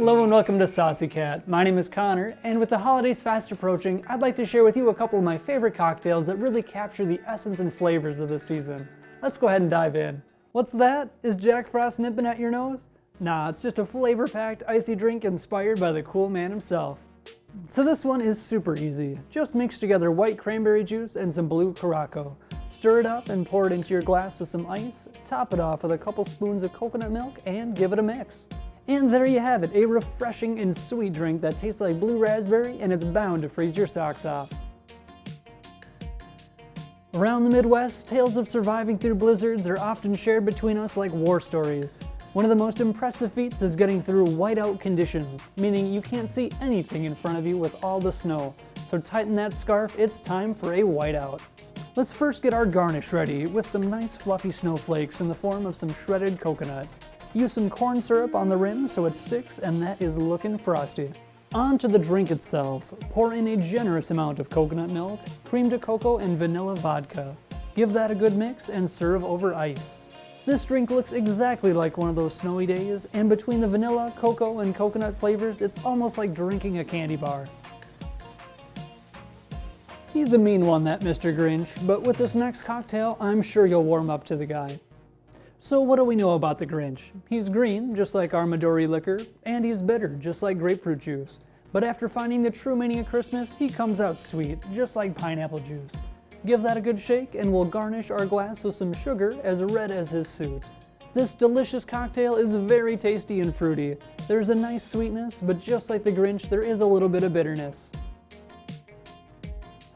Hello and welcome to Saucy Cat. My name is Connor, and with the holidays fast approaching, I'd like to share with you a couple of my favorite cocktails that really capture the essence and flavors of the season. Let's go ahead and dive in. What's that? Is Jack Frost nipping at your nose? Nah, it's just a flavor-packed icy drink inspired by the cool man himself. So this one is super easy. Just mix together white cranberry juice and some Blue Caraco. Stir it up and pour it into your glass with some ice, top it off with a couple spoons of coconut milk, and give it a mix. And there you have it, a refreshing and sweet drink that tastes like blue raspberry and it's bound to freeze your socks off. Around the Midwest, tales of surviving through blizzards are often shared between us like war stories. One of the most impressive feats is getting through whiteout conditions, meaning you can't see anything in front of you with all the snow. So tighten that scarf, it's time for a whiteout. Let's first get our garnish ready with some nice fluffy snowflakes in the form of some shredded coconut. Use some corn syrup on the rim so it sticks, and that is looking frosty. On to the drink itself. Pour in a generous amount of coconut milk, cream de cocoa, and vanilla vodka. Give that a good mix and serve over ice. This drink looks exactly like one of those snowy days, and between the vanilla, cocoa, and coconut flavors, it's almost like drinking a candy bar. He's a mean one, that Mr. Grinch, but with this next cocktail, I'm sure you'll warm up to the guy. So what do we know about the Grinch? He's green, just like our Madori liquor, and he's bitter, just like grapefruit juice. But after finding the true meaning of Christmas, he comes out sweet, just like pineapple juice. Give that a good shake, and we'll garnish our glass with some sugar as red as his suit. This delicious cocktail is very tasty and fruity. There's a nice sweetness, but just like the Grinch, there is a little bit of bitterness.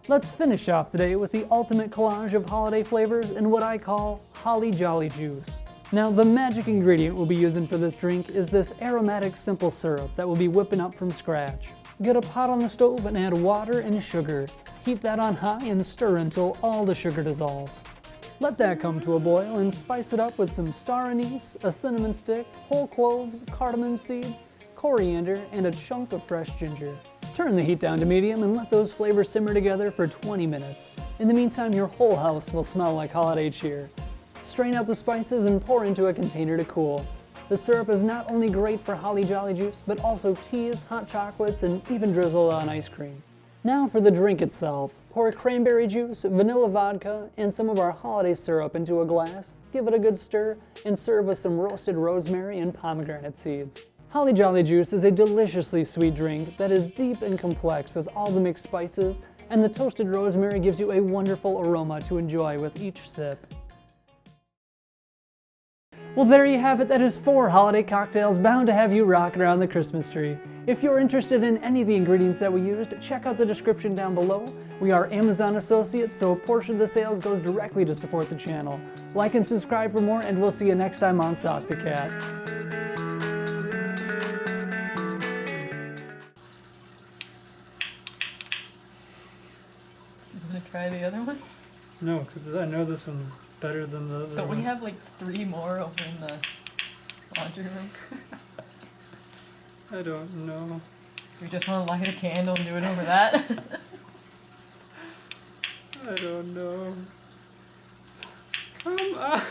Let's finish off today with the ultimate collage of holiday flavors in what I call Holly Jolly Juice. Now, the magic ingredient we'll be using for this drink is this aromatic simple syrup that we'll be whipping up from scratch. Get a pot on the stove and add water and sugar. Heat that on high and stir until all the sugar dissolves. Let that come to a boil and spice it up with some star anise, a cinnamon stick, whole cloves, cardamom seeds, coriander, and a chunk of fresh ginger. Turn the heat down to medium and let those flavors simmer together for 20 minutes. In the meantime, your whole house will smell like holiday cheer. Strain out the spices and pour into a container to cool. The syrup is not only great for Holly Jolly Juice, but also teas, hot chocolates, and even drizzle on ice cream. Now for the drink itself. Pour cranberry juice, vanilla vodka, and some of our holiday syrup into a glass, give it a good stir, and serve with some roasted rosemary and pomegranate seeds. Holly Jolly Juice is a deliciously sweet drink that is deep and complex with all the mixed spices, and the toasted rosemary gives you a wonderful aroma to enjoy with each sip. Well, there you have it. That is 4 holiday cocktails bound to have you rocking around the Christmas tree. If you're interested in any of the ingredients that we used, check out the description down below. We are Amazon associates, so a portion of the sales goes directly to support the channel. Like and subscribe for more, and we'll see you next time on Saucy Cat. You want to try the other one? No, because I know this one's better than the other one. Don't we have like 3 more over in the laundry room? I don't know. We just want to light a candle and do it over that? I don't know. Come on.